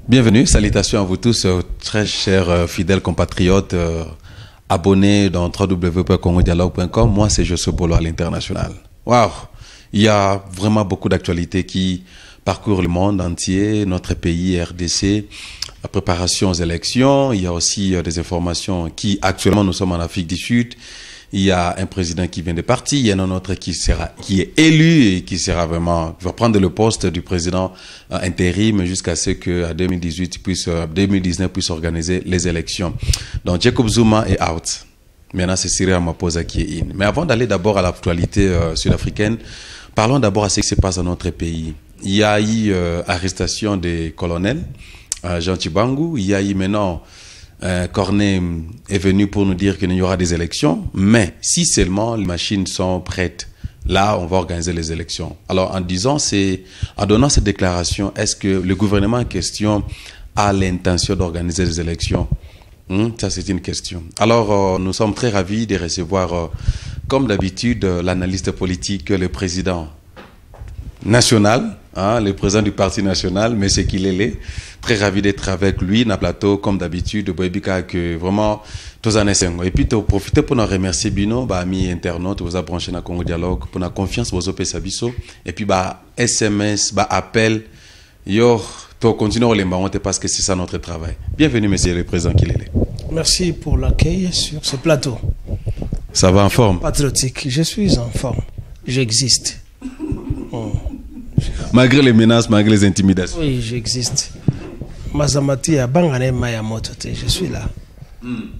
Bienvenue, salutations à vous tous, très chers fidèles compatriotes, abonnés dans www.congodialogue.com. Moi, c'est Josso Bolo à l'international. Waouh, il y a vraiment beaucoup d'actualités qui parcourent le monde entier, notre pays, RDC, la préparation aux élections. Il y a aussi des informations qui, actuellement, nous sommes en Afrique du Sud. Il y a un président qui vient de partir, il y en a un autre qui est élu et qui va prendre le poste du président intérim jusqu'à ce que 2019 puisse organiser les élections. Donc Jacob Zuma est out. Maintenant c'est Cyril Ramaphosa qui est in. Mais avant d'aller d'abord à l'actualité sud-africaine, parlons d'abord à ce qui se passe dans notre pays. Il y a eu arrestation des colonels, Jean Tchibangu, il y a eu maintenant Cornet est venu pour nous dire qu'il y aura des élections, mais si seulement les machines sont prêtes, là on va organiser les élections. Alors en donnant cette déclaration, est-ce que le gouvernement en question a l'intention d'organiser des élections? Ça c'est une question. Alors nous sommes très ravis de recevoir, comme d'habitude, l'analyste politique, le président national, le président du parti national, M. Kilele. Très ravi d'être avec lui dans le plateau, comme d'habitude, que vraiment, tous en essayent. Et puis, de profiter pour nous remercier, Bino, amis internautes, vous avez branché dans Congo Dialogue, pour la confiance, vous avez sabiso. Et puis, SMS, appel, to continuer les marrontes parce que c'est ça notre travail. Bienvenue, monsieur le président Kilele. Merci pour l'accueil sur ce plateau. Ça va en forme? Patriotique, je suis en forme. J'existe. Malgré les menaces, malgré les intimidations. Oui, j'existe. Mazamati a bangane maya motote, je suis là.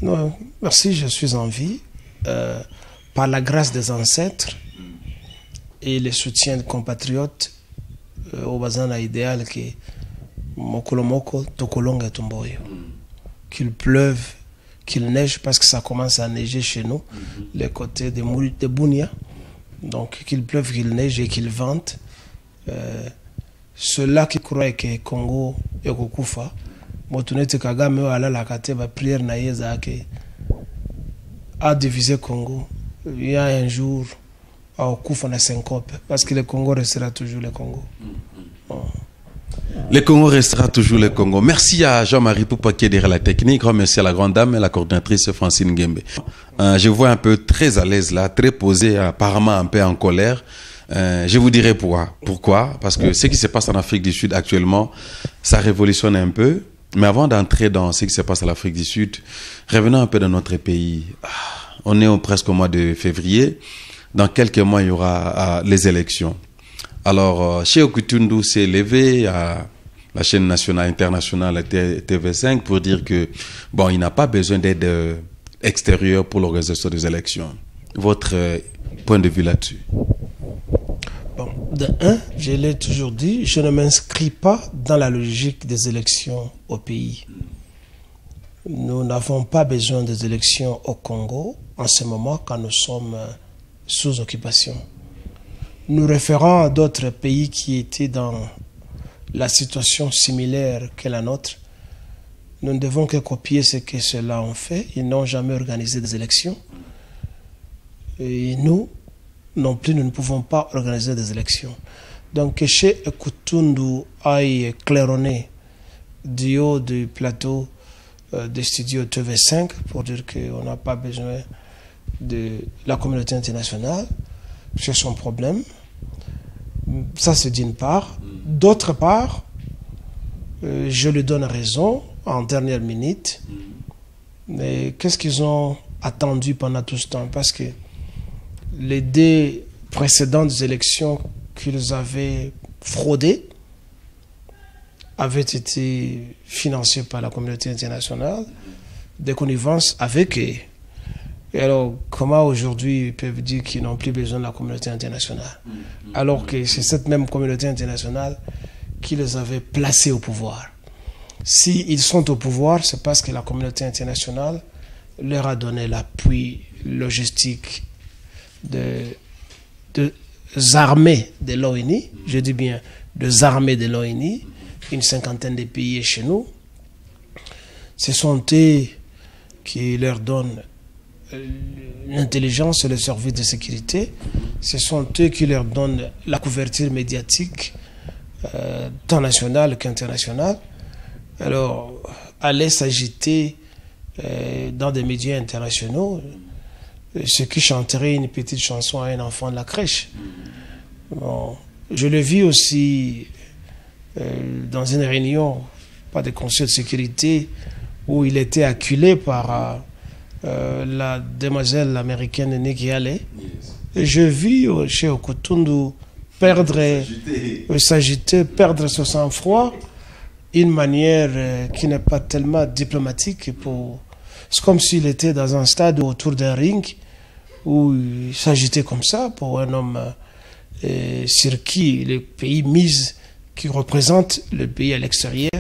Non, merci, je suis en vie. Par la grâce des ancêtres et le soutien de compatriotes, au bazana idéal que mokolomoko tokolonga tomboyo. Qu'il pleuve, qu'il neige, parce que ça commence à neiger chez nous, les côtés de Bounia. Donc qu'il pleuve, qu'il neige et qu'il vente. Ceux-là qui croient que Congo est Kokufa, Motunete Kagame ala la kate ba prière na yeza ke a divisé Congo. Il y a un jour à Okufa na syncope parce que le Congo restera toujours le Congo. Le Congo restera toujours le Congo. Merci à Jean-Marie Poupa qui est derrière la technique. Merci à la grande dame et la coordinatrice Francine Gembe. Je vois un peu très à l'aise là, très posé, apparemment un peu en colère. Je vous dirai pourquoi. Parce que ce qui se passe en Afrique du Sud actuellement, ça révolutionne un peu. Mais avant d'entrer dans ce qui se passe en Afrique du Sud, revenons un peu dans notre pays. On est presque au mois de février. Dans quelques mois, il y aura les élections. Alors, chez Okutundu s'est levé à la chaîne nationale internationale, la TV5, pour dire que bon, il n'a pas besoin d'aide extérieure pour l'organisation des élections. Votre point de vue là-dessus? Bon, de un, je l'ai toujours dit, je ne m'inscris pas dans la logique des élections au pays. Nous n'avons pas besoin des élections au Congo en ce moment quand nous sommes sous occupation. Nous référons à d'autres pays qui étaient dans la situation similaire que la nôtre. Nous ne devons que copier ce que ceux-là ont fait. Ils n'ont jamais organisé des élections. Et nous, non plus, nous ne pouvons pas organiser des élections. Donc, que chez Kutundu aille claironner du haut du plateau des studios TV5 pour dire qu'on n'a pas besoin de la communauté internationale, c'est son problème. Ça, c'est d'une part. D'autre part, je lui donne raison en dernière minute. Mais qu'est-ce qu'ils ont attendu pendant tout ce temps? Parce que les deux précédentes élections qu'ils avaient fraudées avaient été financées par la communauté internationale, des connivences avec eux. Et alors, comment aujourd'hui ils peuvent dire qu'ils n'ont plus besoin de la communauté internationale? Alors que c'est cette même communauté internationale qui les avait placés au pouvoir. S'ils sont au pouvoir, c'est parce que la communauté internationale leur a donné l'appui logistique des armées de l'ONU, je dis bien des armées de l'ONU, une cinquantaine de pays chez nous. Ce sont eux qui leur donnent l'intelligence et le service de sécurité. Ce sont eux qui leur donnent la couverture médiatique, tant nationale qu'internationale. alors allait s'agiter dans des médias internationaux, ce qui chanterait une petite chanson à un enfant de la crèche. Bon, je le vis aussi dans une réunion, pas de conseil de sécurité, où il était acculé par la demoiselle américaine Nikki Haley. Et je vis chez Okutundu s'agiter, perdre son sang-froid, une manière qui n'est pas tellement diplomatique. C'est comme s'il était dans un stade autour d'un ring où il s'agitait comme ça pour un homme sur qui le pays mise, qui représente le pays à l'extérieur.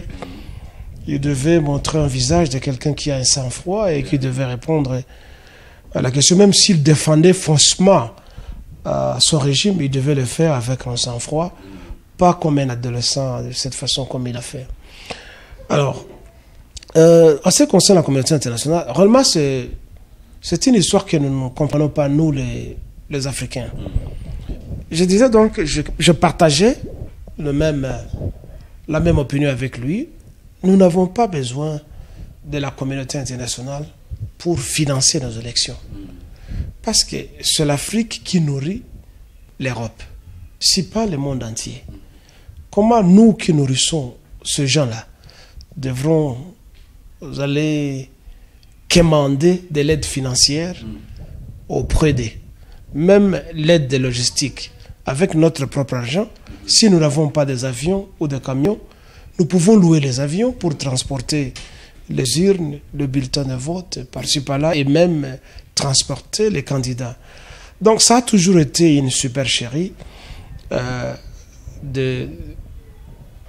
Il devait montrer un visage de quelqu'un qui a un sang-froid et qui devait répondre à la question. Même s'il défendait faussement son régime, il devait le faire avec un sang-froid, pas comme un adolescent, de cette façon comme il a fait. Alors, en ce qui concerne la communauté internationale, réellement, c'est une histoire que nous ne comprenons pas, nous, les Africains. Je disais donc, je partageais la même opinion avec lui. Nous n'avons pas besoin de la communauté internationale pour financer nos élections. Parce que c'est l'Afrique qui nourrit l'Europe, si pas le monde entier. Comment nous qui nourrissons ces gens-là devrons aller quémander de l'aide financière auprès d'eux, même l'aide de logistique, avec notre propre argent? Si nous n'avons pas des avions ou des camions, nous pouvons louer les avions pour transporter les urnes, le bulletin de vote, par-ci par-là, et même transporter les candidats. Donc ça a toujours été une supercherie de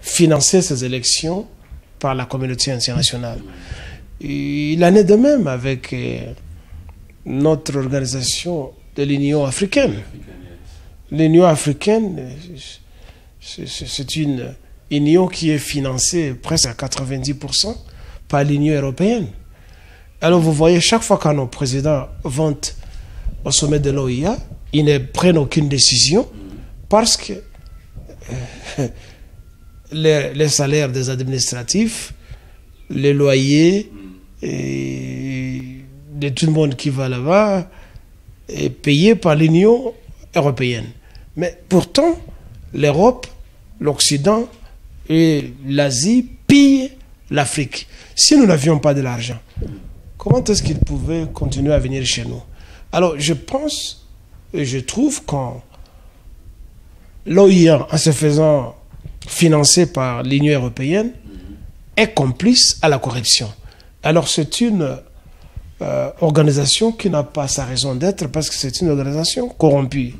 financer ces élections par la communauté internationale. Il en est de même avec notre organisation de l'Union africaine. L'Union africaine, c'est une union qui est financée presque à 90% par l'Union européenne. Alors vous voyez, chaque fois que nos présidents vont au sommet de l'OIA, ils ne prennent aucune décision parce que les salaires des administratifs, les loyers et de tout le monde qui va là-bas est payé par l'Union européenne. Mais pourtant, l'Europe, l'Occident et l'Asie pillent l'Afrique. Si nous n'avions pas de l'argent, comment est-ce qu'ils pouvaient continuer à venir chez nous? Alors, je pense et je trouve que l'OIA, en se faisant financer par l'Union européenne, est complice à la corruption. Alors, c'est une organisation qui n'a pas sa raison d'être parce que c'est une organisation corrompue.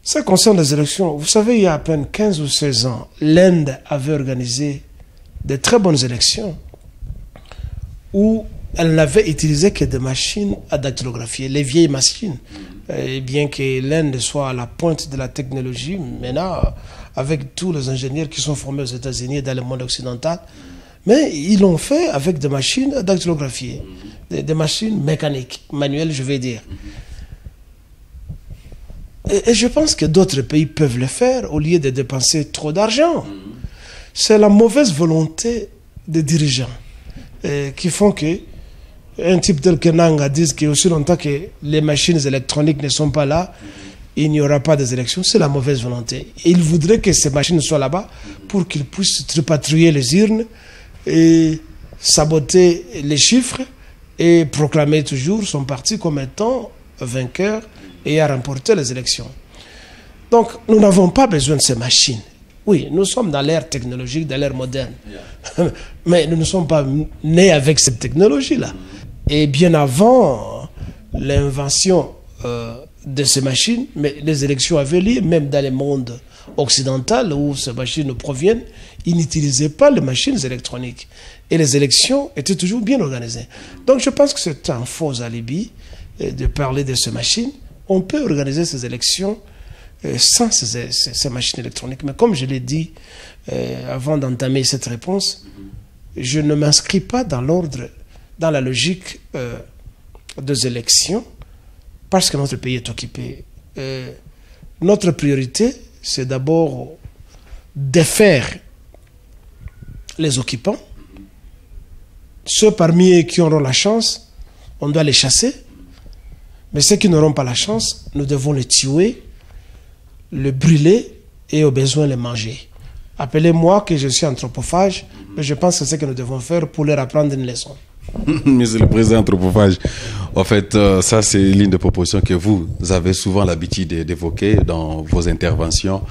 Ça concerne les élections. Vous savez, il y a à peine 15 ou 16 ans, l'Inde avait organisé de très bonnes élections où elle n'avait utilisé que des machines à dactylographier, les vieilles machines. Et bien que l'Inde soit à la pointe de la technologie, maintenant, avec tous les ingénieurs qui sont formés aux États-Unis et dans le monde occidental, mais ils l'ont fait avec des machines à dactylographier, des machines mécaniques, manuelles, je vais dire. Et je pense que d'autres pays peuvent le faire au lieu de dépenser trop d'argent. C'est la mauvaise volonté des dirigeants qui font que un type tel que Nanga dise qu'aussi longtemps que les machines électroniques ne sont pas là, il n'y aura pas des élections. C'est la mauvaise volonté. Et il voudrait que ces machines soient là-bas pour qu'ils puissent tripatouiller les urnes et saboter les chiffres et proclamer toujours son parti comme étant vainqueur et à remporter les élections. Donc, nous n'avons pas besoin de ces machines. Oui, nous sommes dans l'ère technologique, dans l'ère moderne. Mais nous ne sommes pas nés avec cette technologie-là. Et bien avant l'invention de ces machines, mais les élections avaient lieu, même dans le monde occidental où ces machines proviennent, ils n'utilisaient pas les machines électroniques. Et les élections étaient toujours bien organisées. Donc je pense que c'est un faux alibi de parler de ces machines. On peut organiser ces élections sans ces machines électroniques. Mais comme je l'ai dit avant d'entamer cette réponse, je ne m'inscris pas dans l'ordre, dans la logique des élections, parce que notre pays est occupé. Notre priorité, c'est d'abord défaire les occupants. Ceux parmi eux qui auront la chance, on doit les chasser. Mais ceux qui n'auront pas la chance, nous devons les tuer, les brûler et au besoin les manger. Appelez-moi que je suis anthropophage, mais je pense que c'est ce que nous devons faire pour leur apprendre une leçon. Monsieur le Président anthropophage, en fait, ça c'est une ligne de proposition que vous avez souvent l'habitude d'évoquer dans vos interventions.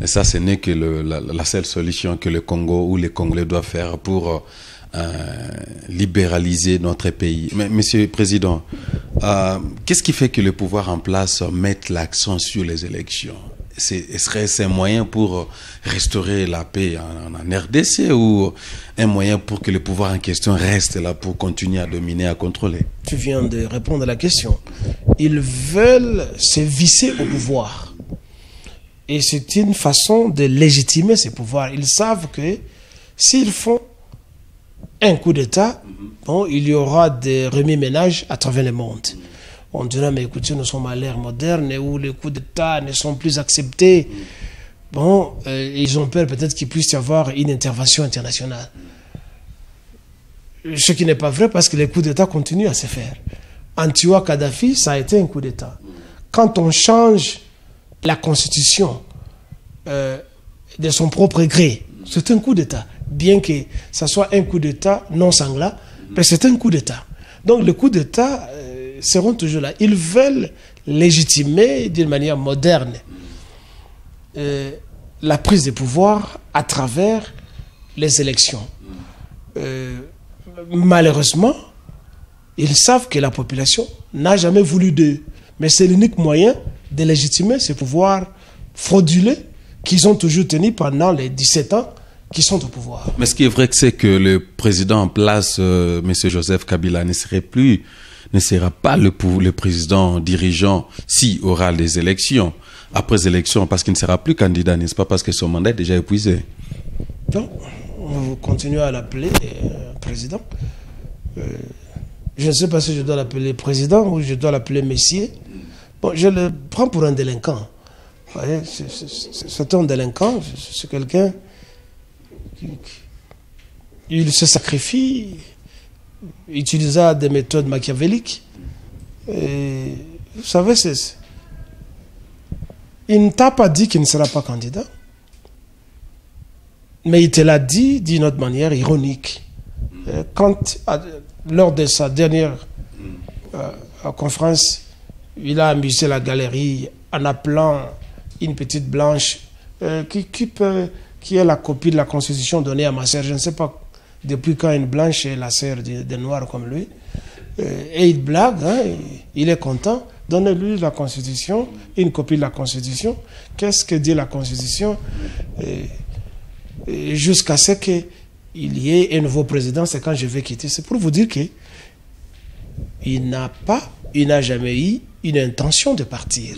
Et ça, ce n'est que la seule solution que le Congo ou les Congolais doivent faire pour libéraliser notre pays. Mais Monsieur le Président, qu'est-ce qui fait que le pouvoir en place mette l'accent sur les élections? Serait-ce un moyen pour restaurer la paix en RDC ou un moyen pour que le pouvoir en question reste là pour continuer à dominer, à contrôler? Tu viens de répondre à la question. Ils veulent se visser au pouvoir. Et c'est une façon de légitimer ces pouvoirs. Ils savent que s'ils font un coup d'État, bon, il y aura des remue-ménages à travers le monde. On dira, mais écoutez, nous sommes à l'ère moderne où les coups d'État ne sont plus acceptés. Bon, ils ont peur peut-être qu'il puisse y avoir une intervention internationale. Ce qui n'est pas vrai parce que les coups d'État continuent à se faire. Antiwa Kadhafi, ça a été un coup d'État. Quand on change la constitution de son propre gré, c'est un coup d'État. Bien que ça soit un coup d'État non sanglant, mais c'est un coup d'État. Donc les coups d'État seront toujours là. Ils veulent légitimer d'une manière moderne la prise de pouvoir à travers les élections. Malheureusement, ils savent que la population n'a jamais voulu d'eux. Mais c'est l'unique moyen de légitimer ce pouvoir frauduleux qu'ils ont toujours tenu pendant les 17 ans qui sont au pouvoir. Mais ce qui est vrai, c'est que le président en place, M. Joseph Kabila, ne sera pas le président dirigeant si aura des élections. Après les élections, parce qu'il ne sera plus candidat, n'est-ce pas, parce que son mandat est déjà épuisé. Donc, on continue à l'appeler président. Je ne sais pas si je dois l'appeler président ou je dois l'appeler messier. Bon, je le prends pour un délinquant. Vous voyez, c'est un délinquant, c'est quelqu'un il se sacrifie, utilisa des méthodes machiavéliques. Et, vous savez, il ne t'a pas dit qu'il ne sera pas candidat, mais il te l'a dit d'une autre manière ironique. Lors de sa dernière conférence, il a amusé la galerie en appelant une petite blanche qui est la copie de la Constitution donnée à ma sœur. Je ne sais pas depuis quand une blanche est la sœur des noirs comme lui. Et il blague, hein, il est content. Donnez-lui la Constitution, une copie de la Constitution. Qu'est-ce que dit la Constitution? Jusqu'à ce qu'il y ait un nouveau président, c'est quand je vais quitter. C'est pour vous dire qu'il n'a jamais eu une intention de partir.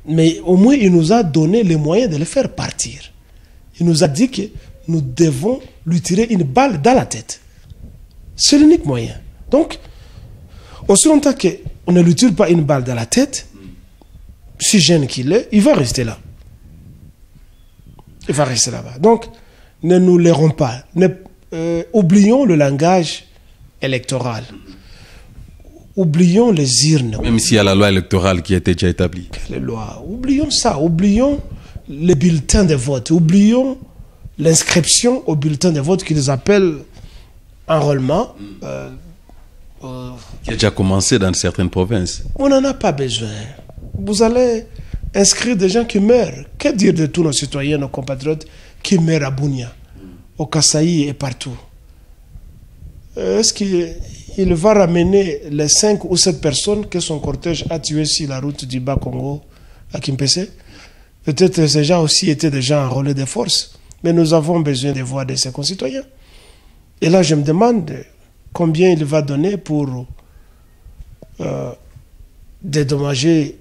Mais au moins, il nous a donné les moyens de le faire partir. Il nous a dit que nous devons lui tirer une balle dans la tête. C'est l'unique moyen. Donc, aussi longtemps qu'on ne lui tire pas une balle dans la tête, si jeune qu'il est, il va rester là. Il va rester là-bas. Donc, ne nous laissons pas. Oublions le langage électoral. Oublions les urnes. Même s'il y a la loi électorale qui a été déjà établie. Les lois. Oublions ça. Oublions les bulletins de vote. Oublions l'inscription au bulletin de vote qu'ils appellent enrôlement. Qui a déjà commencé dans certaines provinces. On n'en a pas besoin. Vous allez inscrire des gens qui meurent. Que dire de tous nos citoyens, nos compatriotes qui meurent à Bunia, au Kasaï et partout? Est-ce qu'il va ramener les 5 ou 7 personnes que son cortège a tuées sur la route du Bas-Congo à Kimpese? Peut-être ces gens aussi étaient des gens enrôlés de force. Mais nous avons besoin des voix de ses concitoyens. Et là, je me demande combien il va donner pour dédommager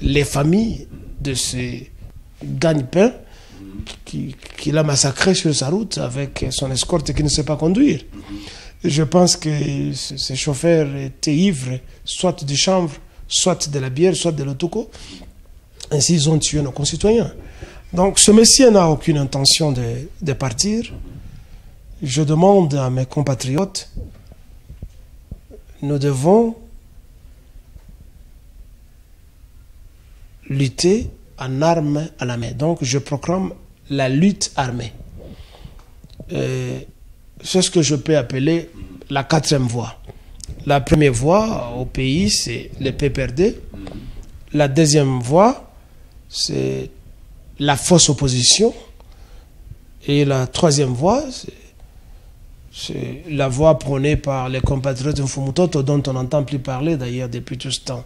les familles de ces gagne-pain qu'il a massacré sur sa route avec son escorte qui ne sait pas conduire. Je pense que ces chauffeurs étaient ivres, soit du chanvre, soit de la bière, soit de l'otoko. Ainsi, ils ont tué nos concitoyens. Donc, ce monsieur n'a aucune intention de partir. je demande à mes compatriotes, nous devons lutter en armes à la main. Donc, je proclame la lutte armée. C'est ce que je peux appeler la quatrième voie. La première voie au pays, c'est le PPRD. La deuxième voie, c'est la fausse opposition. Et la troisième voie, c'est la voie prônée par les compatriotes Mfumutoto, dont on n'entend plus parler d'ailleurs depuis tout ce temps.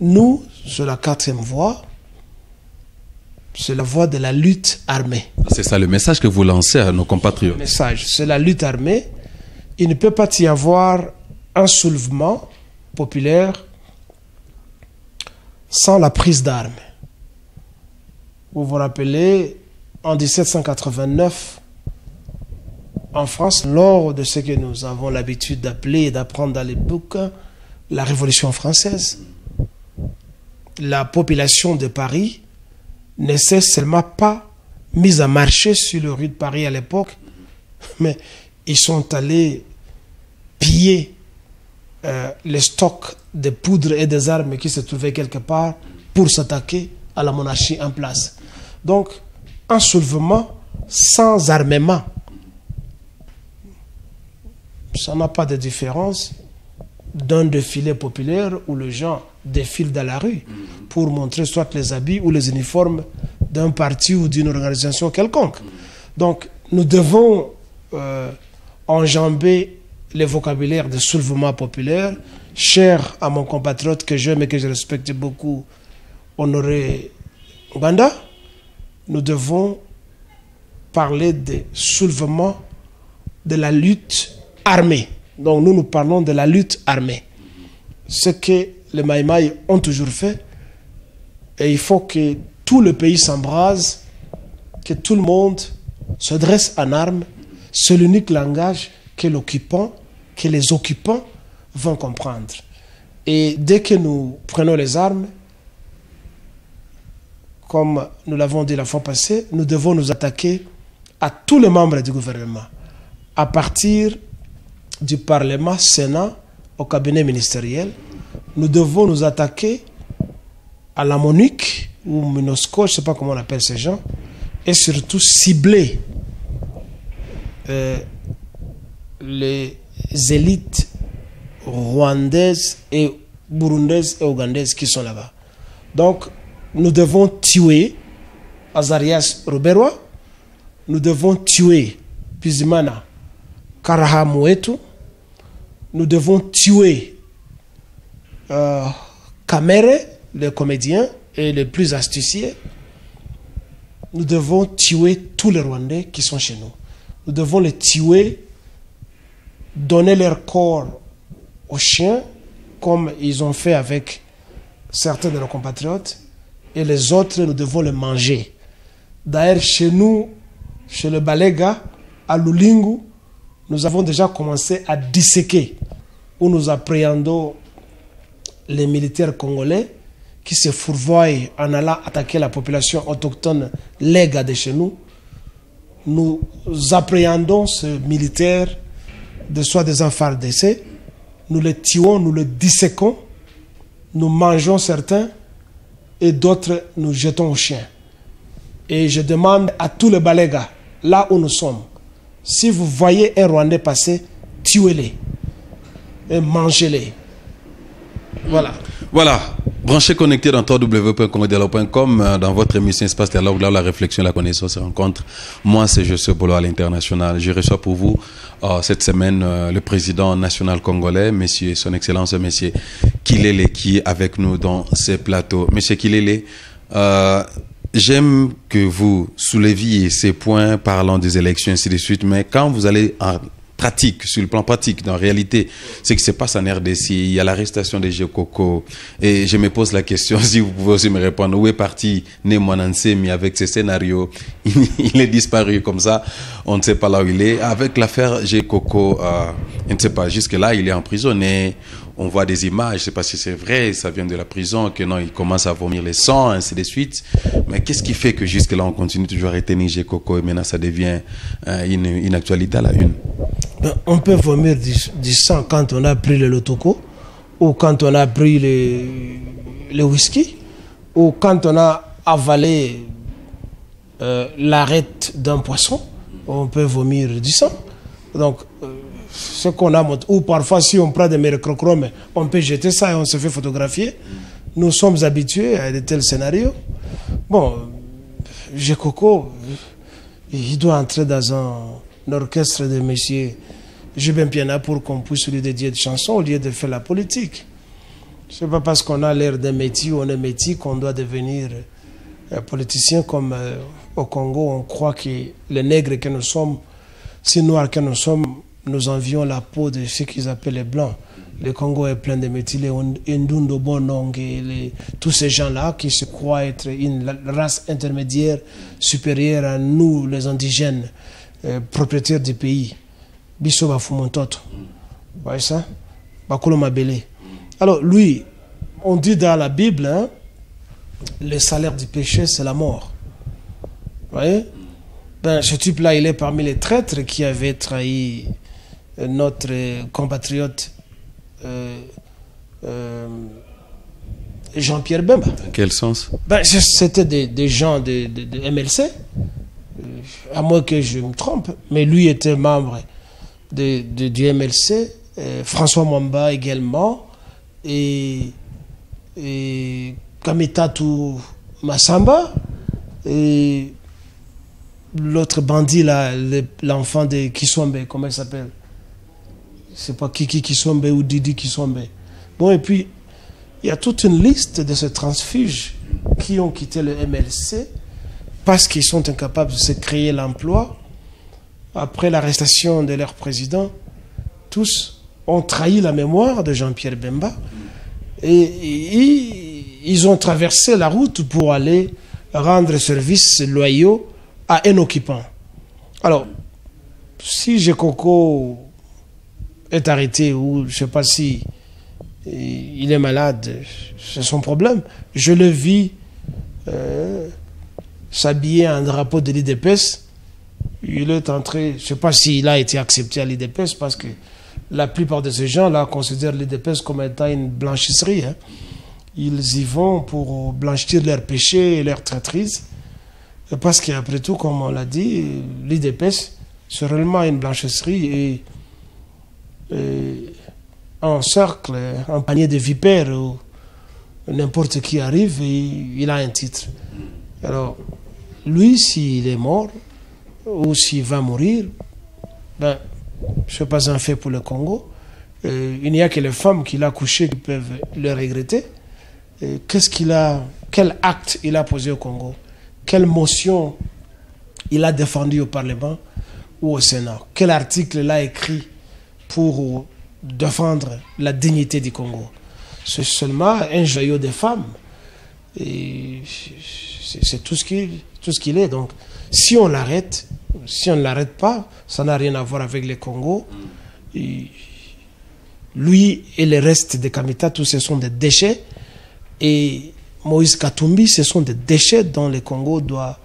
Nous, sur la quatrième voie, c'est la voie de la lutte armée. C'est ça le message que vous lancez à nos compatriotes. Le message, c'est la lutte armée. Il ne peut pas y avoir un soulèvement populaire sans la prise d'armes. Vous vous rappelez, en 1789, en France, lors de ce que nous avons l'habitude d'appeler et d'apprendre dans les bouquins, la Révolution française, la population de Paris ne s'est seulement pas mise à marcher sur les rues de Paris à l'époque, mais ils sont allés piller les stocks de poudre et des armes qui se trouvaient quelque part pour s'attaquer à la monarchie en place. Donc, un soulèvement sans armement, ça n'a pas de différence d'un défilé populaire où les gens défilent dans la rue pour montrer soit les habits ou les uniformes d'un parti ou d'une organisation quelconque. Donc, nous devons enjamber le vocabulaire de soulèvement populaire, cher à mon compatriote que j'aime et que je respecte beaucoup, Honoré Nganda. Nous devons parler de soulèvement de la lutte armée. Donc nous parlons de la lutte armée. Ce que les Maïmaï ont toujours fait. Et il faut que tout le pays s'embrase, que tout le monde se dresse en armes. C'est l'unique langage que les occupants vont comprendre. Et dès que nous prenons les armes, comme nous l'avons dit la fois passée, nous devons nous attaquer à tous les membres du gouvernement, à partir du Parlement, Sénat, au cabinet ministériel. Nous devons nous attaquer à la MONUC, ou MINUSCO, je ne sais pas comment on appelle ces gens, et surtout cibler les élites rwandaises et burundaises et ougandaises qui sont là-bas. Donc, nous devons tuer Azarias Ruberwa, nous devons tuer Bizimana Karahamouetou, nous devons tuer Kamere, le comédien et le plus astucieux. Nous devons tuer tous les Rwandais qui sont chez nous. Nous devons les tuer, donner leur corps aux chiens, comme ils ont fait avec certains de nos compatriotes, et les autres, nous devons les manger. D'ailleurs, chez nous, chez le Balega, à Lulingu, nous avons déjà commencé à disséquer, où nous appréhendons les militaires congolais qui se fourvoient en allant attaquer la population autochtone Lega de chez nous. Nous appréhendons ces militaires de soi-disant FARDC, nous les tuons, nous les disséquons, nous mangeons certains et d'autres nous jetons aux chiens. Et je demande à tous les Balégas, là où nous sommes, si vous voyez un Rwandais passer, tuez-les et mangez-les. Voilà. Voilà. Branchez connecté dans www.congodialogue.com dans votre émission Espace Dialogue, là où la réflexion et la connaissance se rencontrent. Moi, c'est Josué Bolo à l'international. Je reçois pour vous cette semaine le président national congolais, monsieur, son excellence, monsieur Kilele, qui est avec nous dans ces plateaux. Monsieur Kilele, j'aime que vous souleviez ces points parlant des élections, ainsi de suite, mais quand vous allez pratique, sur le plan pratique, en réalité, ce qui se passe en RDC, il y a l'arrestation des Jekoko, et je me pose la question, si vous pouvez aussi me répondre, où est parti Nemwanansemi avec ces scénarios? Il est disparu comme ça, on ne sait pas là où il est. Avec l'affaire Jekoko, je ne sais pas, jusque-là, il est emprisonné. On voit des images, je ne sais pas si c'est vrai, ça vient de la prison, que non, il commence à vomir le sang, ainsi de suite. Mais qu'est-ce qui fait que jusque-là, on continue toujours à retenir Jekoko et maintenant ça devient une actualité à la une? On peut vomir du sang quand on a pris le lotoko, ou quand on a pris le whisky, ou quand on a avalé l'arête d'un poisson, on peut vomir du sang. Donc, ce qu'on a montré, ou parfois si on prend des mercrochromes, on peut jeter ça et on se fait photographier. Nous sommes habitués à de tels scénarios. Bon, Jekoko, il doit entrer dans un orchestre de messieurs Jubin Piana pour qu'on puisse lui dédier des chansons au lieu de faire la politique. Ce n'est pas parce qu'on a l'air d'un métier ou on est métier qu'on doit devenir politicien comme au Congo. On croit que les nègres que nous sommes, si noirs que nous sommes, nous envions la peau de ce qu'ils appellent les blancs. Le Congo est plein de métis, les Ndundo Bonong et tous ces gens-là qui se croient être une race intermédiaire supérieure à nous, les indigènes, propriétaires du pays. Biso Bafumontoto. Vous voyez ça? Bakolo Mabele. Alors, lui, on dit dans la Bible, hein, le salaire du péché, c'est la mort. Vous voyez? Ben, ce type-là, il est parmi les traîtres qui avaient trahi notre compatriote Jean-Pierre Bemba. Dans quel sens? Ben, c'était des gens de MLC, à moins que je me trompe, mais lui était membre du MLC, François Mwamba également, et Kamitatu Massamba, et l'autre bandit là, l'enfant de Kisombe, comment il s'appelle? C'est pas Kiki Kisombe ou Didi Kisombe. Bon, et puis, il y a toute une liste de ces transfuges qui ont quitté le MLC parce qu'ils sont incapables de se créer l'emploi. Après l'arrestation de leur président, tous ont trahi la mémoire de Jean-Pierre Bemba et ils ont traversé la route pour aller rendre service loyaux à un occupant. Alors, si Jekoko est arrêté ou je ne sais pas si il est malade, c'est son problème. Je le vis s'habiller en drapeau de l'IDPS. Il est entré, je ne sais pas s'il a été accepté à l'IDPS parce que la plupart de ces gens-là considèrent l'IDPS comme étant une blanchisserie. Hein. Ils y vont pour blanchir leurs péchés et leurs traîtrises. Parce qu'après tout, comme on l'a dit, l'IDPS, c'est réellement une blanchisserie et un cercle, un panier de vipères où n'importe qui arrive et il a un titre. Alors, lui, s'il est mort ou s'il va mourir, ben, ce n'est pas un fait pour le Congo. Il n'y a que les femmes qu'il a couchées qui peuvent le regretter. Quel acte il a posé au Congo? Quelle motion il a défendu au Parlement ou au Sénat? Quel article il a écrit pour défendre la dignité du Congo? C'est seulement un joyau de femmes. Et c'est tout ce qu'il est. Donc, si on l'arrête, si on ne l'arrête pas, ça n'a rien à voir avec le Congo. Et lui et le reste de Kamita, tous ce sont des déchets. Et Moïse Katumbi, ce sont des déchets dont le Congo doit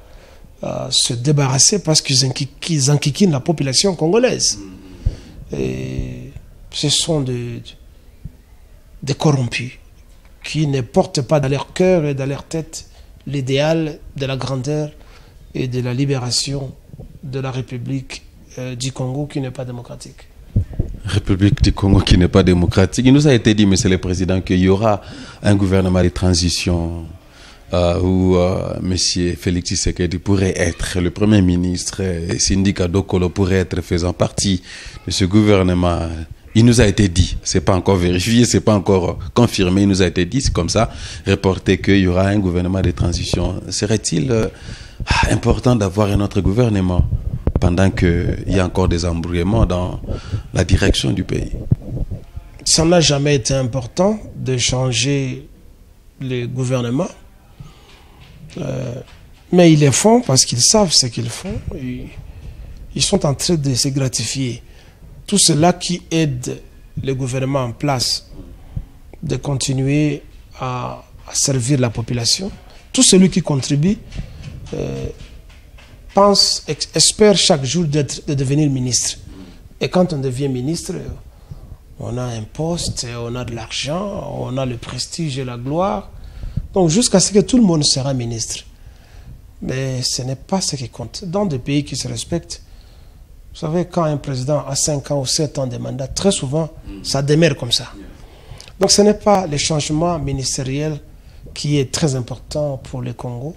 se débarrasser parce qu'ils enquiquinent la population congolaise. Et ce sont des corrompus qui ne portent pas dans leur cœur et dans leur tête l'idéal de la grandeur et de la libération de la République du Congo qui n'est pas démocratique. République du Congo qui n'est pas démocratique. Il nous a été dit, Monsieur le Président, qu'il y aura un gouvernement de transition où Monsieur Félix Tshisekedi pourrait être le Premier ministre et Sindika Dokolo pourrait être faisant partie de ce gouvernement. Il nous a été dit, c'est pas encore vérifié, c'est pas encore confirmé, il nous a été dit, c'est comme ça, reporté qu'il y aura un gouvernement de transition. Serait-il important d'avoir un autre gouvernement pendant qu'il y a encore des embrouillements dans la direction du pays. Ça n'a jamais été important de changer le gouvernement. Mais ils le font parce qu'ils savent ce qu'ils font. Ils sont en train de se gratifier. Tout cela qui aide le gouvernement en place de continuer à servir la population. Tout celui qui contribue espère chaque jour de devenir ministre. Et quand on devient ministre, on a un poste, on a de l'argent, on a le prestige et la gloire. Donc jusqu'à ce que tout le monde sera ministre. Mais ce n'est pas ce qui compte. Dans des pays qui se respectent, vous savez, quand un président a 5 ans ou 7 ans de mandat, très souvent, ça demeure comme ça. Donc ce n'est pas le changement ministériel qui est très important pour le Congo.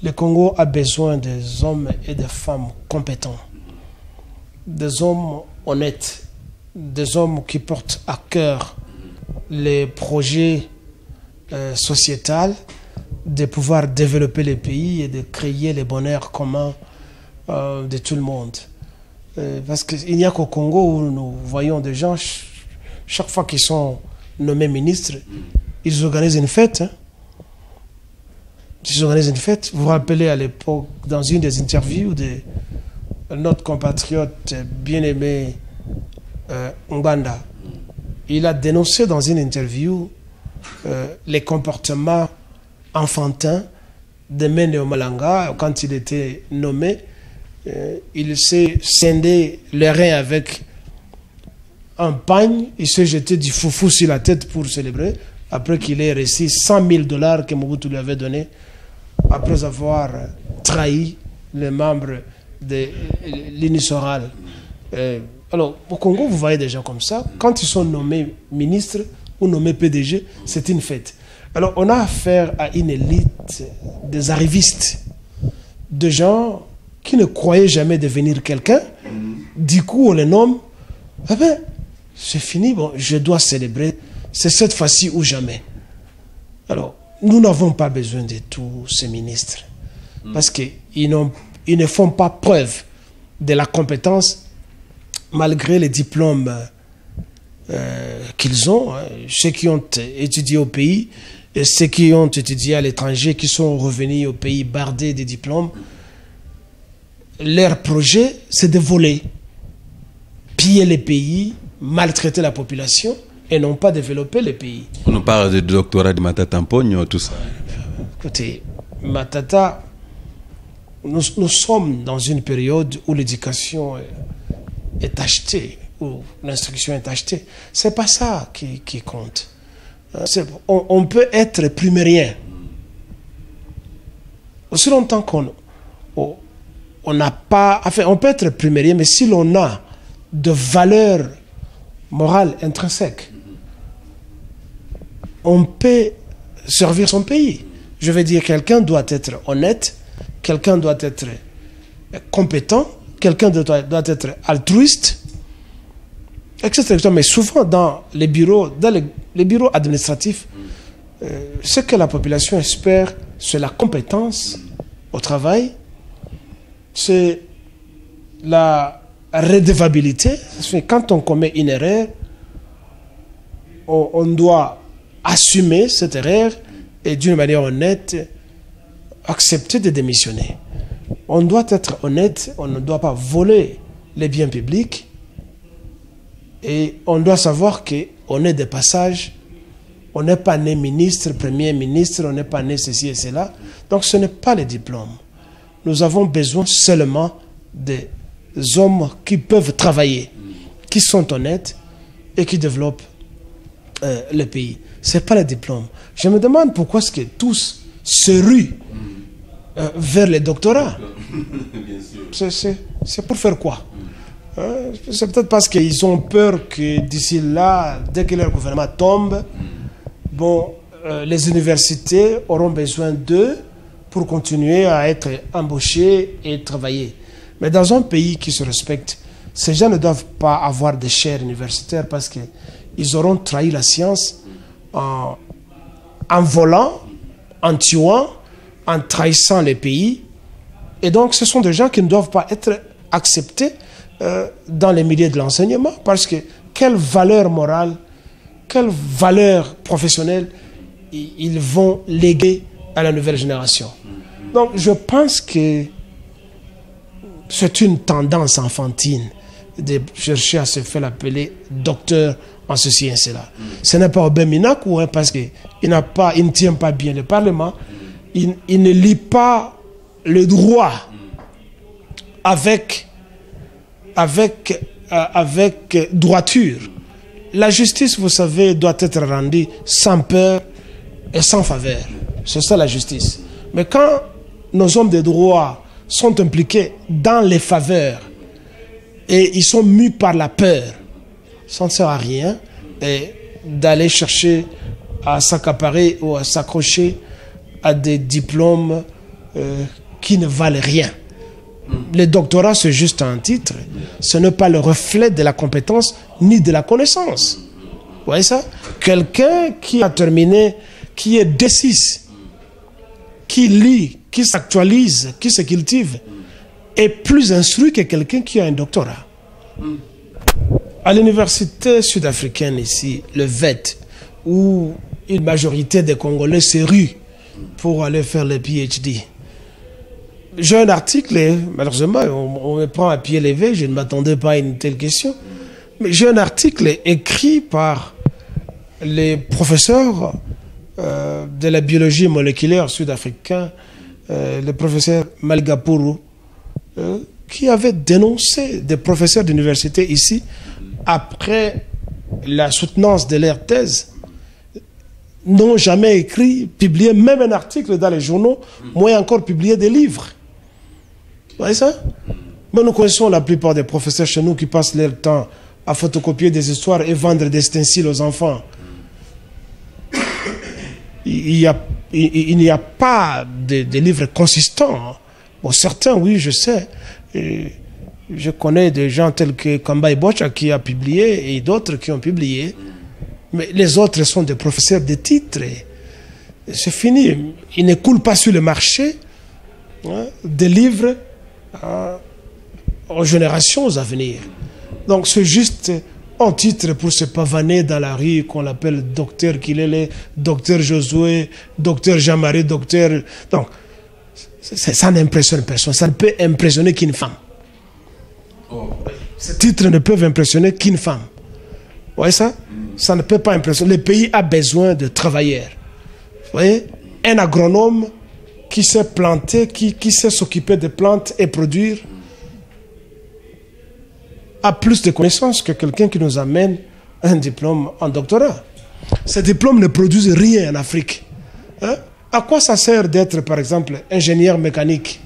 Le Congo a besoin des hommes et des femmes compétents, des hommes honnêtes, des hommes qui portent à cœur les projets sociétals, de pouvoir développer le pays et de créer le bonheur commun de tout le monde. Parce qu'il n'y a qu'au Congo où nous voyons des gens, chaque fois qu'ils sont nommés ministres, ils organisent une fête. Hein. Ils organisent une fête. Vous vous rappelez à l'époque, dans une des interviews de notre compatriote bien-aimé Nganda, il a dénoncé dans une interview les comportements enfantins de Mende Malanga quand il était nommé. Il s'est scindé les reins avec un pagne, il s'est jeté du foufou sur la tête pour célébrer, après qu'il ait reçu $100 000 que Mobutu lui avait donné, après avoir trahi les membres de l'Unisoral. Alors, au Congo, vous voyez des gens comme ça, quand ils sont nommés ministres ou nommés PDG, c'est une fête. Alors, on a affaire à une élite des arrivistes, de gens qui ne croyaient jamais devenir quelqu'un. Du coup, on les nomme. Eh bien, c'est fini, bon, je dois célébrer. C'est cette fois-ci ou jamais. Alors, nous n'avons pas besoin de tous ces ministres. Parce qu'ils ne font pas preuve de la compétence malgré les diplômes qu'ils ont. Hein. Ceux qui ont étudié au pays et ceux qui ont étudié à l'étranger, qui sont revenus au pays bardés des diplômes, leur projet, c'est de voler, piller les pays, maltraiter la population et non pas développer les pays. On nous parle du doctorat de Matata Mpogno, tout ça. Écoutez, Matata, nous sommes dans une période où l'éducation est achetée, où l'instruction est achetée. C'est pas ça qui compte. On peut être primérien. Aussi longtemps on n'a pas, enfin, on peut être primérien, mais si l'on a de valeurs morales intrinsèques, on peut servir son pays. Je veux dire, quelqu'un doit être honnête, quelqu'un doit être compétent, quelqu'un doit être altruiste, etc. Mais souvent, dans les bureaux administratifs, ce que la population espère, c'est la compétence au travail, c'est la redevabilité. Quand on commet une erreur, on doit assumer cette erreur et d'une manière honnête, accepter de démissionner. On doit être honnête, on ne doit pas voler les biens publics et on doit savoir qu'on est de passage, on n'est pas né ministre, premier ministre, on n'est pas né ceci et cela. Donc ce n'est pas les diplômes. Nous avons besoin seulement des hommes qui peuvent travailler, qui sont honnêtes et qui développent le pays. Ce n'est pas les diplômes. Je me demande pourquoi est-ce que tous se ruent vers les doctorats. C'est pour faire quoi? C'est peut-être parce qu'ils ont peur que d'ici là, dès que leur gouvernement tombe, bon, les universités auront besoin d'eux pour continuer à être embauchés et travailler. Mais dans un pays qui se respecte, ces gens ne doivent pas avoir de chaires universitaires parce qu'ils auront trahi la science en volant, en tuant, en trahissant les pays. Et donc, ce sont des gens qui ne doivent pas être accepté dans les milieux de l'enseignement, parce que quelle valeur morale, quelle valeur professionnelle ils vont léguer à la nouvelle génération. Donc je pense que c'est une tendance enfantine de chercher à se faire appeler docteur en ceci et cela. Ce n'est pas Aubin Minakou, hein, parce qu'il ne tient pas bien le Parlement, il ne lit pas le droit avec droiture. La justice, vous savez, doit être rendue sans peur et sans faveur. C'est ça la justice. Mais quand nos hommes de droit sont impliqués dans les faveurs et ils sont mus par la peur, ça ne sert à rien d'aller chercher à s'accaparer ou à s'accrocher à des diplômes qui ne valent rien. Le doctorat, c'est juste un titre. Ce n'est pas le reflet de la compétence ni de la connaissance. Vous voyez ça? Quelqu'un qui a terminé, qui est D6, qui lit, qui s'actualise, qui se cultive, est plus instruit que quelqu'un qui a un doctorat. À l'université sud-africaine ici, le VET, où une majorité des Congolais se ruent pour aller faire le PhD. J'ai un article, malheureusement, on me prend à pied levé, je ne m'attendais pas à une telle question, mais j'ai un article écrit par les professeurs de la biologie moléculaire sud-africain, le professeur Malgapuru, qui avait dénoncé des professeurs d'université ici, après la soutenance de leur thèse, n'ont jamais écrit, publié même un article dans les journaux, moins encore publié des livres. Vous voyez ça? Mais nous connaissons la plupart des professeurs chez nous qui passent leur temps à photocopier des histoires et vendre des stenciles aux enfants. Il n'y a pas de livres consistants. Bon, certains, oui, je sais. Je connais des gens tels que Kambai Bocha qui a publié et d'autres qui ont publié. Mais les autres sont des professeurs de titres. C'est fini. Ils ne coulent pas sur le marché des livres aux générations à venir. Donc c'est juste un titre pour se pavaner dans la rue qu'on appelle docteur Kilele, docteur Josué, docteur Jean-Marie, docteur... Donc ça n'impressionne personne. Ça ne peut impressionner qu'une femme. Ces titres ne peuvent impressionner qu'une femme. Vous voyez ça? Ça ne peut pas impressionner. Le pays a besoin de travailleurs. Vous voyez? Un agronome qui sait planter, qui sait s'occuper des plantes et produire, a plus de connaissances que quelqu'un qui nous amène un diplôme en doctorat. Ces diplômes ne produisent rien en Afrique. Hein? À quoi ça sert d'être, par exemple, ingénieur mécanique,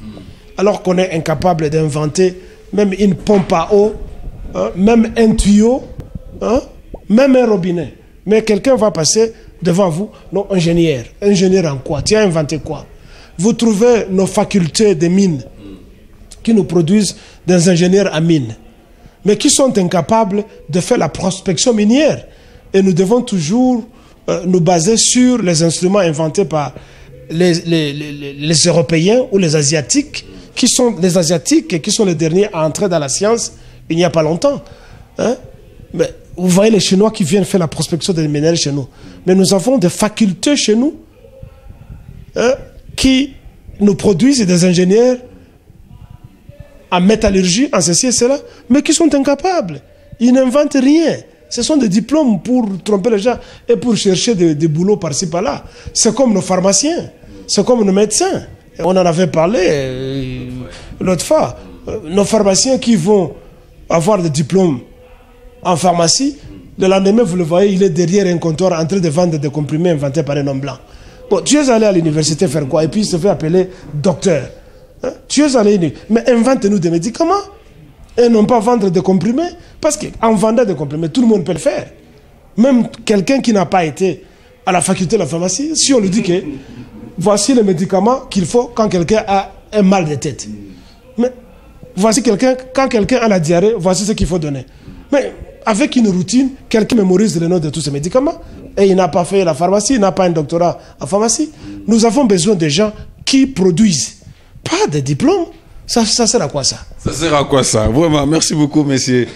alors qu'on est incapable d'inventer même une pompe à eau, hein? Même un tuyau, hein? Même un robinet. Mais quelqu'un va passer devant vous, non, ingénieur. Ingénieur en quoi? Tu as inventé quoi? Vous trouvez nos facultés de mines qui nous produisent des ingénieurs à mines, mais qui sont incapables de faire la prospection minière. Et nous devons toujours nous baser sur les instruments inventés par les Européens ou les Asiatiques, qui sont les derniers à entrer dans la science il n'y a pas longtemps. Hein? Mais vous voyez les Chinois qui viennent faire la prospection des minerais chez nous. Mais nous avons des facultés chez nous, hein, qui nous produisent des ingénieurs en métallurgie, en ceci et cela, mais qui sont incapables. Ils n'inventent rien. Ce sont des diplômes pour tromper les gens et pour chercher des boulots par-ci, par-là. C'est comme nos pharmaciens, c'est comme nos médecins. On en avait parlé l'autre fois. Nos pharmaciens qui vont avoir des diplômes en pharmacie, le lendemain, vous le voyez, il est derrière un comptoir en train de vendre des comprimés inventés par un homme blanc. Bon, tu es allé à l'université faire quoi? Et puis il se fait appeler docteur. Hein? Tu es allé, mais invente-nous des médicaments et non pas vendre des comprimés. Parce qu'en vendant des comprimés, tout le monde peut le faire. Même quelqu'un qui n'a pas été à la faculté de la pharmacie, si on lui dit que voici les médicaments qu'il faut quand quelqu'un a un mal de tête. Mais voici quand quelqu'un a la diarrhée, voici ce qu'il faut donner. Mais avec une routine, quelqu'un mémorise le nom de tous ces médicaments et il n'a pas fait la pharmacie, il n'a pas un doctorat en pharmacie. Nous avons besoin de gens qui produisent, pas de diplômes, Ça sert à quoi ça? Ça sert à quoi ça? Vraiment, merci beaucoup, messieurs.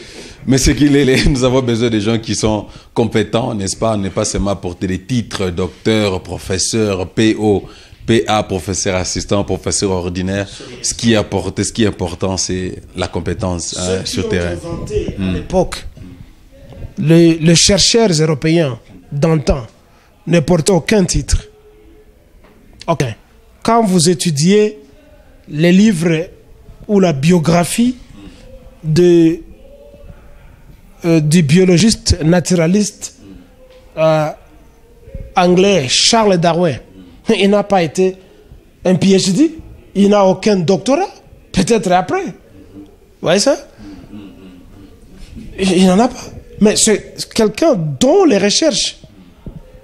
Mais c'est qu'il est, nous avons besoin de gens qui sont compétents, n'est-ce pas? On n'est pas seulement apporter des titres, docteur, professeur, PO, PA, professeur assistant, professeur ordinaire. Ce qui est important, c'est la compétence sur terrain. À l'époque, les chercheurs européens d'antan ne portaient aucun titre. Ok. Quand vous étudiez les livres ou la biographie du biologiste naturaliste anglais Charles Darwin, il n'a pas été un PhD, il n'a aucun doctorat, peut-être après. Vous voyez ça? Il n'en a pas. Mais c'est quelqu'un dont les recherches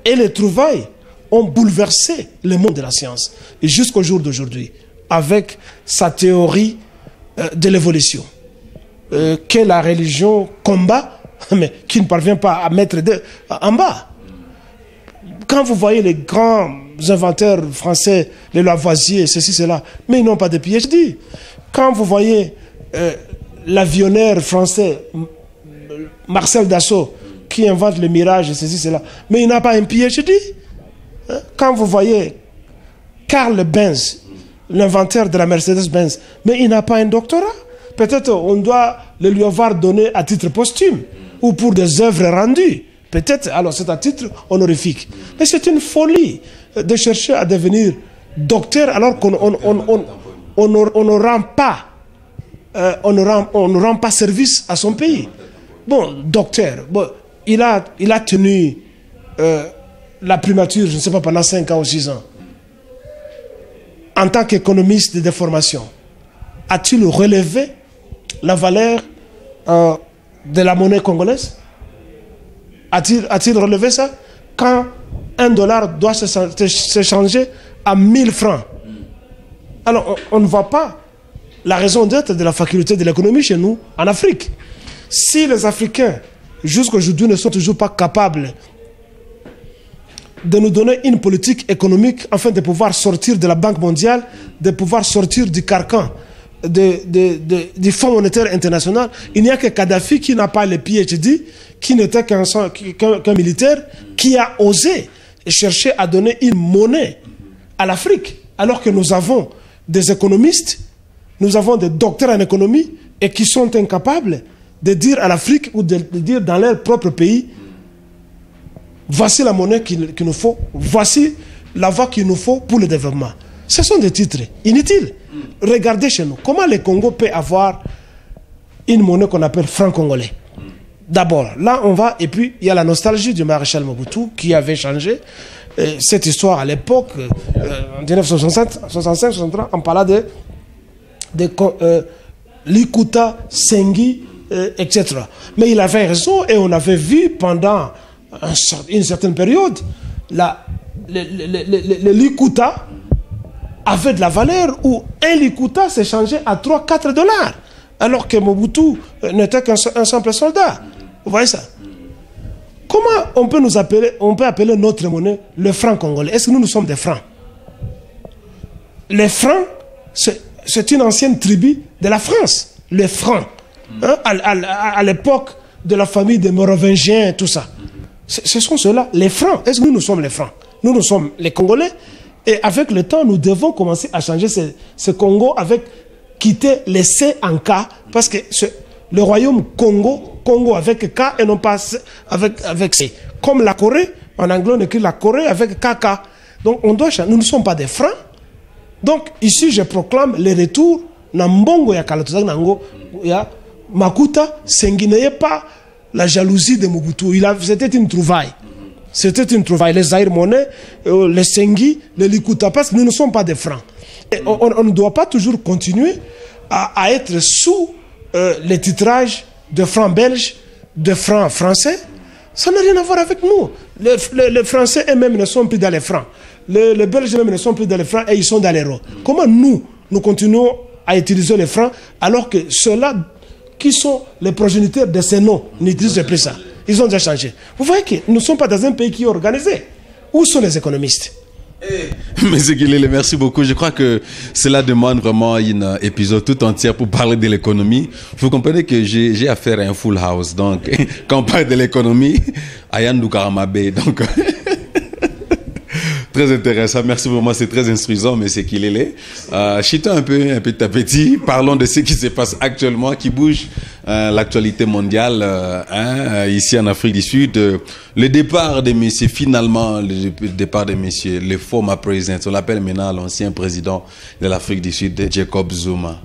et les trouvailles ont bouleversé le monde de la science. Et jusqu'au jour d'aujourd'hui, avec sa théorie de l'évolution, que la religion combat, mais qui ne parvient pas à mettre en bas. Quand vous voyez les grands inventeurs français, les Lavoisier, ceci, cela, mais ils n'ont pas de PhD. Quand vous voyez l'avionneur français, Marcel Dassault, qui invente le Mirage, ceci, cela, mais il n'a pas un PhD. Quand vous voyez Karl Benz, l'inventeur de la Mercedes-Benz, mais il n'a pas un doctorat. Peut-être on doit le lui avoir donné à titre posthume ou pour des œuvres rendues. Peut-être, alors c'est à titre honorifique. Mais c'est une folie de chercher à devenir docteur alors qu'on ne rend pas service à son pays. Bon, docteur, bon, il a tenu la primature, je ne sais pas, pendant 5 ans ou 6 ans. En tant qu'économiste de formation, a-t-il relevé la valeur de la monnaie congolaise? A-t-il relevé ça? Quand $1 doit se changer à 1000 francs. Alors, on ne voit pas la raison d'être de la faculté de l'économie chez nous, en Afrique. Si les Africains, jusqu'aujourd'hui, ne sont toujours pas capables de nous donner une politique économique afin de pouvoir sortir de la Banque mondiale, de pouvoir sortir du carcan du Fonds monétaire international, il n'y a que Kadhafi qui n'a pas le PhD, qui n'était qu'un militaire, qui a osé chercher à donner une monnaie à l'Afrique, alors que nous avons des économistes, nous avons des docteurs en économie, et qui sont incapables de dire à l'Afrique ou de dire dans leur propre pays: voici la monnaie qu'il nous faut, voici la voie qu'il nous faut pour le développement. Ce sont des titres inutiles. Regardez chez nous, comment le Congo peut avoir une monnaie qu'on appelle franc congolais. D'abord, là on va, et puis il y a la nostalgie du maréchal Mobutu qui avait changé. Cette histoire à l'époque, en 1965-63, on parlait de Likuta, Sengi, etc. Mais il avait raison, et on avait vu pendant une certaine période, le Likuta avait de la valeur, où un Likuta s'est changé à 3-4 $, alors que Mobutu n'était qu'un simple soldat. Vous voyez ça? Comment on peut appeler notre monnaie le franc congolais? Est-ce que nous sommes des francs? Les francs, c'est une ancienne tribu de la France. Les francs. Hein, à l'époque de la famille des Mérovingiens, tout ça. Ce sont ceux-là, les francs. Est-ce que nous sommes les francs? Nous sommes les Congolais. Et avec le temps, nous devons commencer à changer ce Congo avec quitter les C en K. Parce que le royaume Congo avec K et non pas avec C. Comme la Corée, en anglais on écrit la Corée avec KK. Donc on doit changer. Nous ne sommes pas des francs. Donc ici je proclame le retour Nambongo ya Kalatouzak Nango ya Makuta, n'ayez pas la jalousie de Mobutu. C'était une trouvaille. C'était une trouvaille. Les Zaïre Monnaie, les Sengi, les Likuta, parce que nous ne sommes pas des francs. Et on ne doit pas toujours continuer à être sous les titrages de francs belges, de francs français. Ça n'a rien à voir avec nous. Les Français eux-mêmes ne sont plus dans les francs. Les Belges eux-mêmes ne sont plus dans les francs et ils sont dans les l'euro. Comment nous continuons à utiliser les francs alors que ceux-là qui sont les progéniteurs de ces noms n'utilisent plus ça? Ils ont déjà changé. Vous voyez que nous ne sommes pas dans un pays qui est organisé. Où sont les économistes? Monsieur Kilele, merci beaucoup. Je crois que cela demande vraiment un épisode tout entier pour parler de l'économie. Vous comprenez que j'ai affaire à un full house. Donc, quand on parle de l'économie, Ayandou Karamabe. Donc, très intéressant. Merci vraiment. C'est très instruisant, monsieur Kilele. Chitons un peu de tapis. Parlons de ce qui se passe actuellement, qui bouge l'actualité mondiale ici en Afrique du Sud. Le départ de monsieur, finalement, le départ de monsieur, le former president, on l'appelle maintenant l'ancien président de l'Afrique du Sud, Jacob Zuma.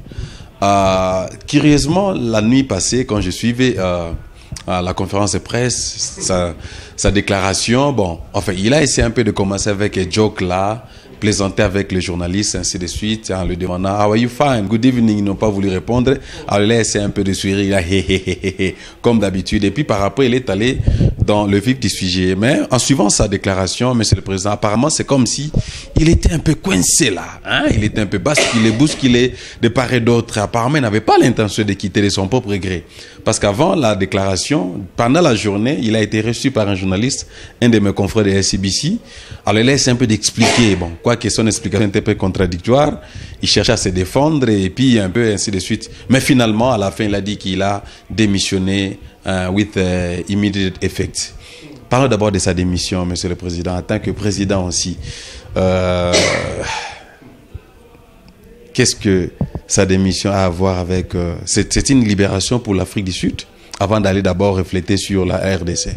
Curieusement, la nuit passée, quand je suivais à la conférence de presse, sa déclaration, bon, enfin, il a essayé un peu de commencer avec un joke là, plaisanter avec les journalistes, ainsi de suite, en lui demandant « How are you fine? Good evening », ils n'ont pas voulu répondre. Alors il a essayé un peu de sourire, il a hé, comme d'habitude. Et puis par après, il est allé dans le vif du sujet. Mais en suivant sa déclaration, monsieur le président, apparemment, c'est comme si il était un peu coincé là. Hein? Il était un peu bousculé de part et d'autre. Apparemment, il n'avait pas l'intention de quitter de son propre gré. Parce qu'avant la déclaration, pendant la journée, il a été reçu par un journaliste, un de mes confrères de SCBC. Alors il a essayé un peu d'expliquer, bon, quoi que son explication était un peu contradictoire, il cherchait à se défendre et puis un peu ainsi de suite. Mais finalement, à la fin, il a dit qu'il a démissionné with immediate effect. Parlons d'abord de sa démission, monsieur le président, en tant que président aussi. Qu'est-ce que sa démission a à voir avec... c'est une libération pour l'Afrique du Sud, avant d'aller d'abord refléter sur la RDC.